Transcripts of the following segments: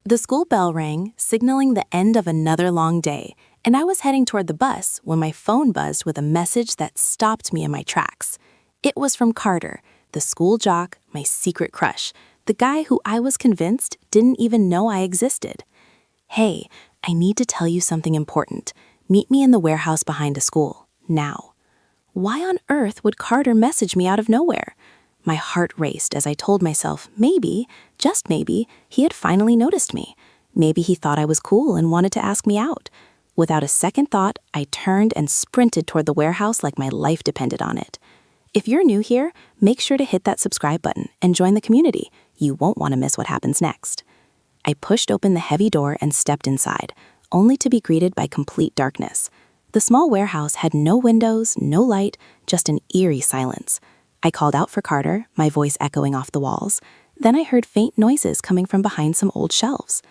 The school bell rang, signaling the end of another long day, and I was heading toward the bus when my phone buzzed with a message that stopped me in my tracks. It was from Carter, the school jock, my secret crush, the guy who I was convinced didn't even know I existed. "Hey, I need to tell you something important. Meet me in the warehouse behind the school, now." Why on earth would Carter message me out of nowhere? My heart raced as I told myself maybe, just maybe, he had finally noticed me. Maybe he thought I was cool and wanted to ask me out. Without a second thought, I turned and sprinted toward the warehouse like my life depended on it. If you're new here, make sure to hit that subscribe button and join the community. You won't want to miss what happens next. I pushed open the heavy door and stepped inside, only to be greeted by complete darkness. The small warehouse had no windows, no light, just an eerie silence. I called out for Carter, my voice echoing off the walls. Then I heard faint noises coming from behind some old shelves.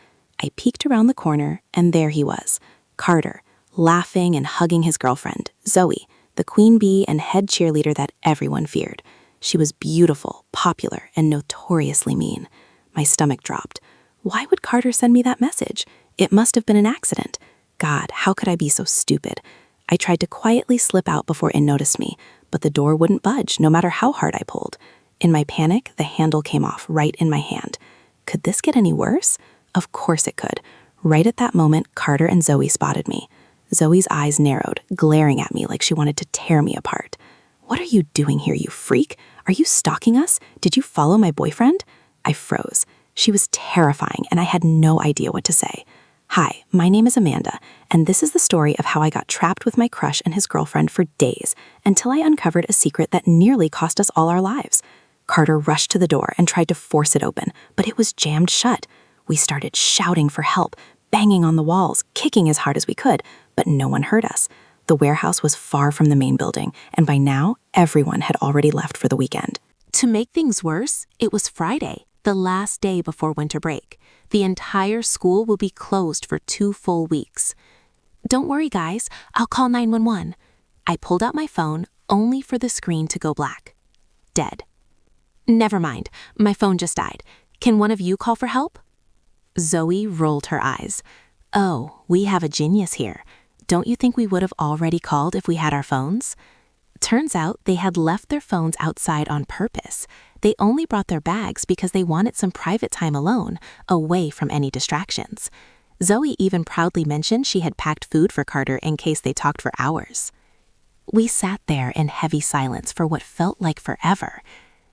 I peeked around the corner, and there he was, Carter, laughing and hugging his girlfriend, Zoe, the queen bee and head cheerleader that everyone feared. She was beautiful, popular, and notoriously mean. My stomach dropped. Why would Carter send me that message? It must have been an accident. God, how could I be so stupid? I tried to quietly slip out before it noticed me, but the door wouldn't budge, no matter how hard I pulled. In my panic, the handle came off right in my hand. Could this get any worse? Of course it could. Right at that moment, Carter and Zoe spotted me. Zoe's eyes narrowed, glaring at me like she wanted to tear me apart. "What are you doing here, you freak? Are you stalking us? Did you follow my boyfriend?" I froze. She was terrifying, and I had no idea what to say. "Hi, my name is Amanda, and this is the story of how I got trapped with my crush and his girlfriend for days until I uncovered a secret that nearly cost us all our lives." Carter rushed to the door and tried to force it open, but it was jammed shut. We started shouting for help, banging on the walls, kicking as hard as we could, but no one heard us. The warehouse was far from the main building, and by now, everyone had already left for the weekend. To make things worse, it was Friday, the last day before winter break. The entire school will be closed for 2 full weeks. "Don't worry, guys, I'll call 911. I pulled out my phone, only for the screen to go black. Dead. "Never mind, my phone just died. Can one of you call for help?" Zoe rolled her eyes. "Oh, we have a genius here. Don't you think we would have already called if we had our phones?" Turns out they had left their phones outside on purpose. They only brought their bags because they wanted some private time alone, away from any distractions. Zoe even proudly mentioned she had packed food for Carter in case they talked for hours. We sat there in heavy silence for what felt like forever.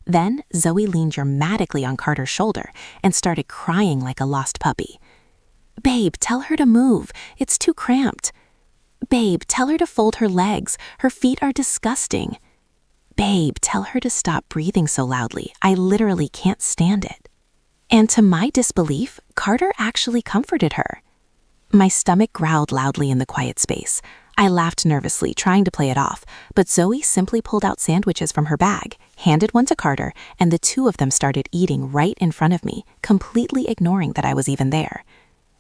Then Zoe leaned dramatically on Carter's shoulder and started crying like a lost puppy. "Babe, tell her to move. It's too cramped. Babe, tell her to fold her legs. Her feet are disgusting. Babe, tell her to stop breathing so loudly. I literally can't stand it." And to my disbelief, Carter actually comforted her. My stomach growled loudly in the quiet space. I laughed nervously, trying to play it off, but Zoe simply pulled out sandwiches from her bag, handed one to Carter, and the two of them started eating right in front of me, completely ignoring that I was even there.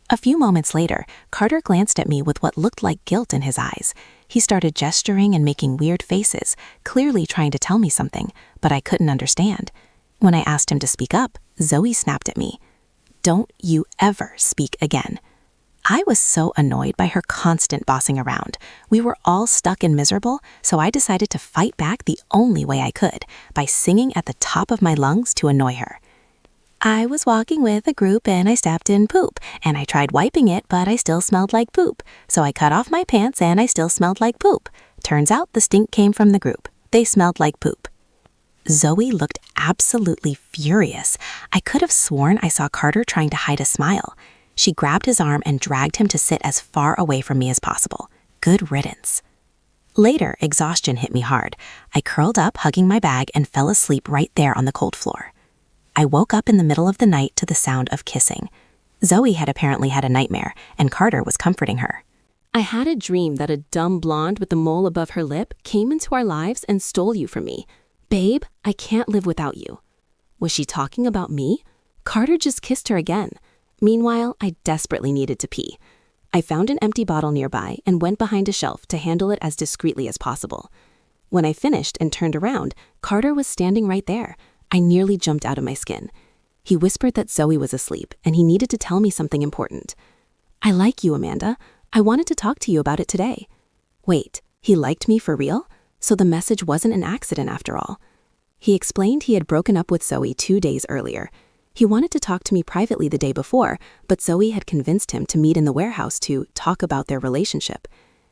A few moments later, Carter glanced at me with what looked like guilt in his eyes. He started gesturing and making weird faces, clearly trying to tell me something, but I couldn't understand. When I asked him to speak up, Zoe snapped at me. "Don't you ever speak again." I was so annoyed by her constant bossing around. We were all stuck and miserable, so I decided to fight back the only way I could, by singing at the top of my lungs to annoy her. "I was walking with a group and I stepped in poop, and I tried wiping it, but I still smelled like poop. So I cut off my pants and I still smelled like poop. Turns out the stink came from the group. They smelled like poop." Zoe looked absolutely furious. I could have sworn I saw Carter trying to hide a smile. She grabbed his arm and dragged him to sit as far away from me as possible. Good riddance. Later, exhaustion hit me hard. I curled up, hugging my bag, and fell asleep right there on the cold floor. I woke up in the middle of the night to the sound of kissing. Zoe had apparently had a nightmare, and Carter was comforting her. "I had a dream that a dumb blonde with the mole above her lip came into our lives and stole you from me. Babe, I can't live without you." Was she talking about me? Carter just kissed her again. Meanwhile, I desperately needed to pee. I found an empty bottle nearby and went behind a shelf to handle it as discreetly as possible. When I finished and turned around, Carter was standing right there. I nearly jumped out of my skin. He whispered that Zoe was asleep and he needed to tell me something important. "I like you, Amanda. I wanted to talk to you about it today." Wait, he liked me for real? So the message wasn't an accident after all. He explained he had broken up with Zoe 2 days earlier. He wanted to talk to me privately the day before, but Zoe had convinced him to meet in the warehouse to talk about their relationship.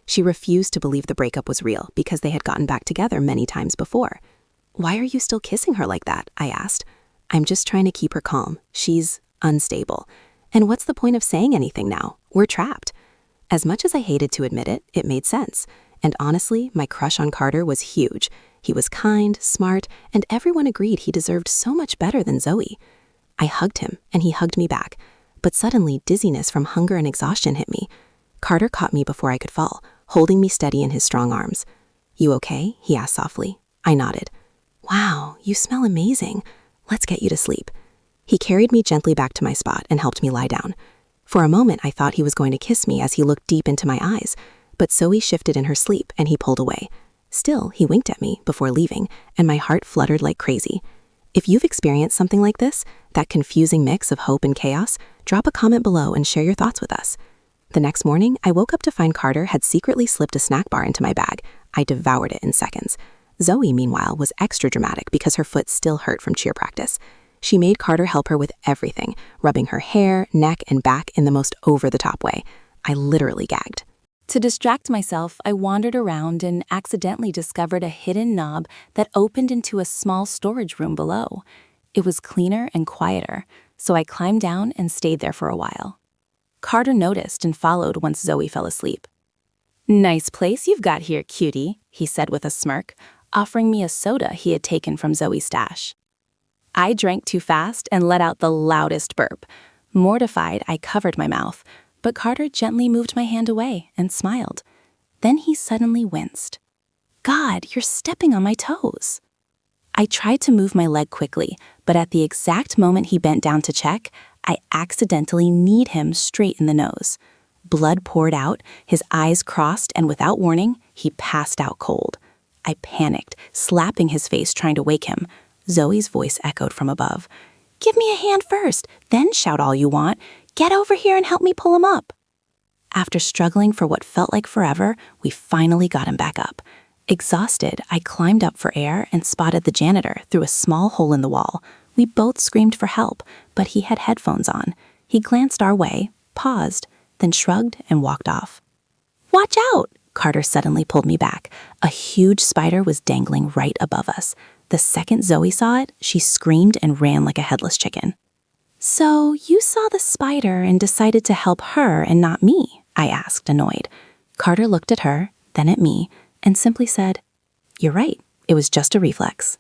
She refused to believe the breakup was real because they had gotten back together many times before. "Why are you still kissing her like that?" I asked. "I'm just trying to keep her calm. She's unstable. And what's the point of saying anything now? We're trapped." As much as I hated to admit it, it made sense. And honestly, my crush on Carter was huge. He was kind, smart, and everyone agreed he deserved so much better than Zoe. I hugged him, and he hugged me back. But suddenly, dizziness from hunger and exhaustion hit me. Carter caught me before I could fall, holding me steady in his strong arms. "You okay?" he asked softly. I nodded. "Wow, you smell amazing. Let's get you to sleep." He carried me gently back to my spot and helped me lie down. For a moment, I thought he was going to kiss me as he looked deep into my eyes, but Zoe shifted in her sleep and he pulled away. Still, he winked at me before leaving, and my heart fluttered like crazy. If you've experienced something like this, that confusing mix of hope and chaos, drop a comment below and share your thoughts with us. The next morning, I woke up to find Carter had secretly slipped a snack bar into my bag. I devoured it in seconds. Zoe, meanwhile, was extra dramatic because her foot still hurt from cheer practice. She made Carter help her with everything, rubbing her hair, neck, and back in the most over-the-top way. I literally gagged. To distract myself, I wandered around and accidentally discovered a hidden knob that opened into a small storage room below. It was cleaner and quieter, so I climbed down and stayed there for a while. Carter noticed and followed once Zoe fell asleep. "Nice place you've got here, cutie," he said with a smirk, offering me a soda he had taken from Zoe's stash. I drank too fast and let out the loudest burp. Mortified, I covered my mouth, but Carter gently moved my hand away and smiled. Then he suddenly winced. "God, you're stepping on my toes." I tried to move my leg quickly, but at the exact moment he bent down to check, I accidentally kneed him straight in the nose. Blood poured out, his eyes crossed, and without warning, he passed out cold. I panicked, slapping his face trying to wake him. Zoe's voice echoed from above. "Give me a hand first, then shout all you want. Get over here and help me pull him up." After struggling for what felt like forever, we finally got him back up. Exhausted, I climbed up for air and spotted the janitor through a small hole in the wall. We both screamed for help, but he had headphones on. He glanced our way, paused, then shrugged and walked off. "Watch out!" Carter suddenly pulled me back. A huge spider was dangling right above us. The second Zoe saw it, she screamed and ran like a headless chicken. "So you saw the spider and decided to help her and not me?" I asked, annoyed. Carter looked at her, then at me, and simply said, "You're right, it was just a reflex."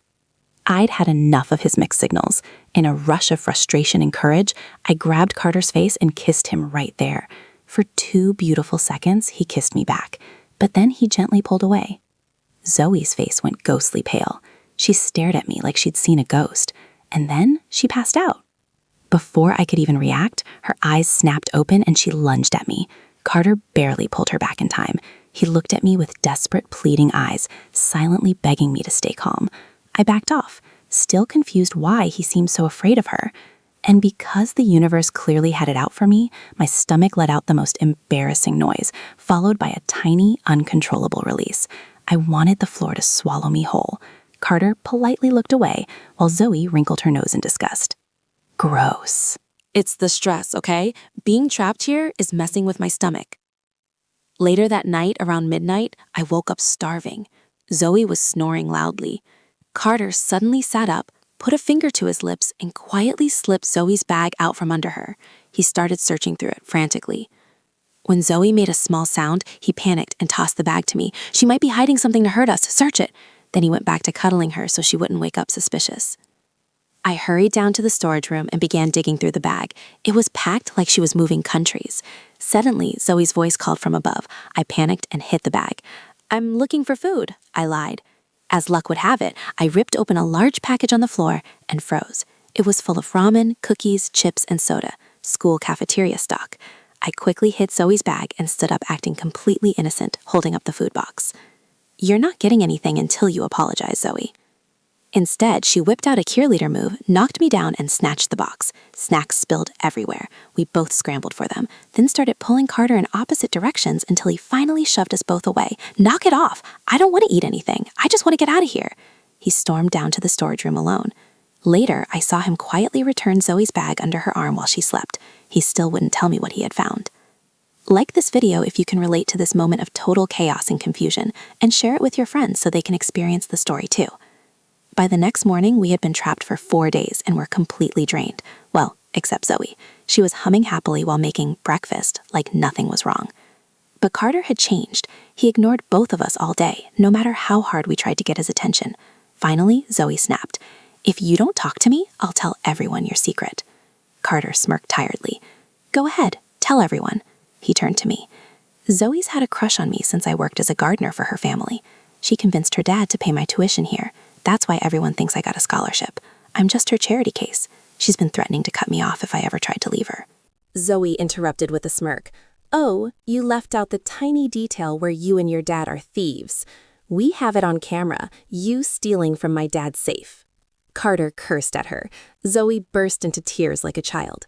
I'd had enough of his mixed signals. In a rush of frustration and courage, I grabbed Carter's face and kissed him right there. For 2 beautiful seconds, he kissed me back, but then he gently pulled away. Zoe's face went ghostly pale. She stared at me like she'd seen a ghost, and then she passed out. Before I could even react, her eyes snapped open and she lunged at me. Carter barely pulled her back in time. He looked at me with desperate, pleading eyes, silently begging me to stay calm. I backed off, still confused why he seemed so afraid of her. And because the universe clearly had it out for me, my stomach let out the most embarrassing noise, followed by a tiny, uncontrollable release. I wanted the floor to swallow me whole. Carter politely looked away, while Zoe wrinkled her nose in disgust. Gross. "It's the stress, okay? Being trapped here is messing with my stomach." Later that night, around midnight, I woke up starving. Zoe was snoring loudly. Carter suddenly sat up, put a finger to his lips, and quietly slipped Zoe's bag out from under her. He started searching through it frantically. When Zoe made a small sound, he panicked and tossed the bag to me. "She might be hiding something to hurt us. Search it." Then he went back to cuddling her so she wouldn't wake up suspicious. I hurried down to the storage room and began digging through the bag. It was packed like she was moving countries. Suddenly, Zoe's voice called from above. I panicked and hid the bag. "I'm looking for food," I lied. As luck would have it, I ripped open a large package on the floor and froze. It was full of ramen, cookies, chips, and soda, school cafeteria stock. I quickly hid Zoe's bag and stood up acting completely innocent, holding up the food box. "You're not getting anything until you apologize, Zoe." Instead, she whipped out a cheerleader move, knocked me down, and snatched the box. Snacks spilled everywhere. We both scrambled for them, then started pulling Carter in opposite directions until he finally shoved us both away. "Knock it off! I don't want to eat anything. I just want to get out of here." He stormed down to the storage room alone. Later, I saw him quietly return Zoe's bag under her arm while she slept. He still wouldn't tell me what he had found. Like this video if you can relate to this moment of total chaos and confusion, and share it with your friends so they can experience the story too. By the next morning, we had been trapped for 4 days and were completely drained. Well, except Zoe. She was humming happily while making breakfast like nothing was wrong. But Carter had changed. He ignored both of us all day, no matter how hard we tried to get his attention. Finally, Zoe snapped. "If you don't talk to me, I'll tell everyone your secret." Carter smirked tiredly. "Go ahead, tell everyone." He turned to me. "Zoe's had a crush on me since I worked as a gardener for her family. She convinced her dad to pay my tuition here. That's why everyone thinks I got a scholarship. I'm just her charity case. She's been threatening to cut me off if I ever tried to leave her." Zoe interrupted with a smirk. "Oh, you left out the tiny detail where you and your dad are thieves. We have it on camera, you stealing from my dad's safe." Carter cursed at her. Zoe burst into tears like a child.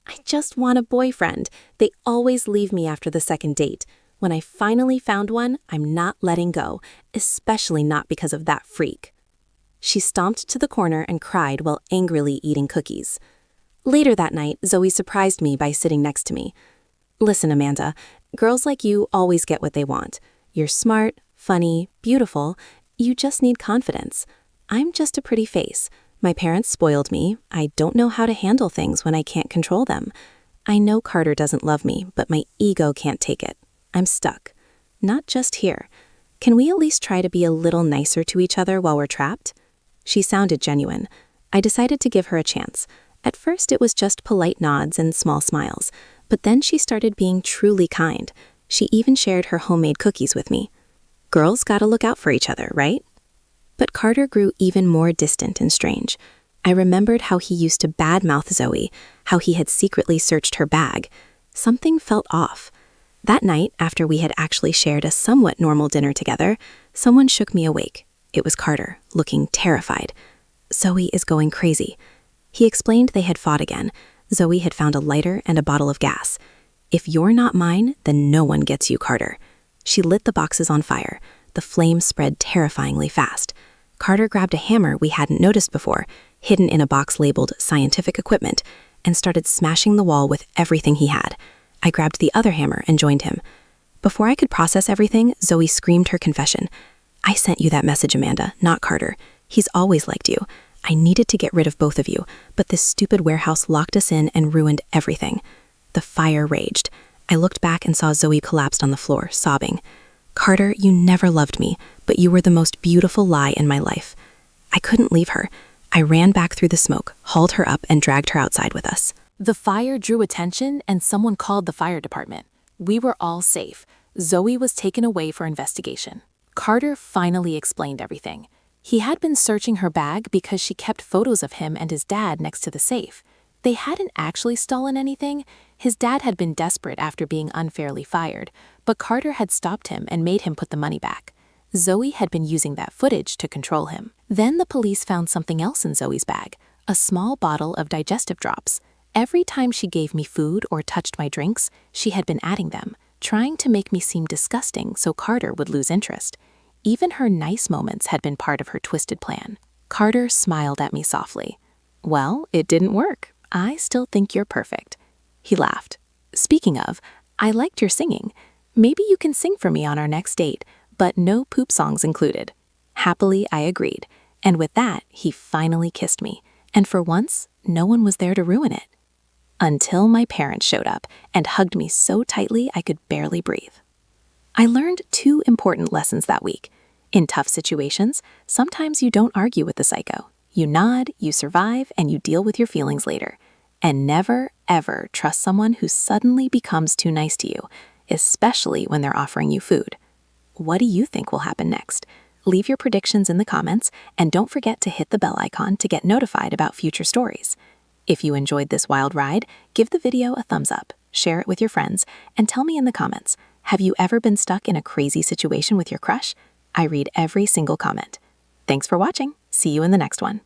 "I just want a boyfriend. They always leave me after the second date. When I finally found one, I'm not letting go, especially not because of that freak." She stomped to the corner and cried while angrily eating cookies. Later that night, Zoe surprised me by sitting next to me. "Listen, Amanda, girls like you always get what they want. You're smart, funny, beautiful. You just need confidence. I'm just a pretty face. My parents spoiled me. I don't know how to handle things when I can't control them. I know Carter doesn't love me, but my ego can't take it. I'm stuck. Not just here. Can we at least try to be a little nicer to each other while we're trapped?" She sounded genuine. I decided to give her a chance. At first, it was just polite nods and small smiles, but then she started being truly kind. She even shared her homemade cookies with me. Girls gotta look out for each other, right? But Carter grew even more distant and strange. I remembered how he used to badmouth Zoe, how he had secretly searched her bag. Something felt off. That night, after we had actually shared a somewhat normal dinner together, someone shook me awake. It was Carter, looking terrified. "Zoe is going crazy." He explained they had fought again. Zoe had found a lighter and a bottle of gas. "If you're not mine, then no one gets you, Carter." She lit the boxes on fire. The flames spread terrifyingly fast. Carter grabbed a hammer we hadn't noticed before, hidden in a box labeled scientific equipment, and started smashing the wall with everything he had. I grabbed the other hammer and joined him. Before I could process everything, Zoe screamed her confession. "I sent you that message, Amanda, not Carter. He's always liked you. I needed to get rid of both of you, but this stupid warehouse locked us in and ruined everything." The fire raged. I looked back and saw Zoe collapsed on the floor, sobbing. "Carter, you never loved me, but you were the most beautiful lie in my life." I couldn't leave her. I ran back through the smoke, hauled her up, and dragged her outside with us. The fire drew attention, and someone called the fire department. We were all safe. Zoe was taken away for investigation. Carter finally explained everything. He had been searching her bag because she kept photos of him and his dad next to the safe. They hadn't actually stolen anything. His dad had been desperate after being unfairly fired, but Carter had stopped him and made him put the money back. Zoe had been using that footage to control him. Then the police found something else in Zoe's bag, a small bottle of digestive drops. Every time she gave me food or touched my drinks, she had been adding them, trying to make me seem disgusting so Carter would lose interest. Even her nice moments had been part of her twisted plan. Carter smiled at me softly. "Well, it didn't work. I still think you're perfect." He laughed. "Speaking of, I liked your singing. Maybe you can sing for me on our next date, but no poop songs included." Happily, I agreed. And with that, he finally kissed me. And for once, no one was there to ruin it. Until my parents showed up and hugged me so tightly I could barely breathe. I learned 2 important lessons that week. In tough situations, sometimes you don't argue with the psycho. You nod, you survive, and you deal with your feelings later. And never, ever trust someone who suddenly becomes too nice to you, especially when they're offering you food. What do you think will happen next? Leave your predictions in the comments, and don't forget to hit the bell icon to get notified about future stories. If you enjoyed this wild ride, give the video a thumbs up, share it with your friends, and tell me in the comments, have you ever been stuck in a crazy situation with your crush? I read every single comment. Thanks for watching. See you in the next one.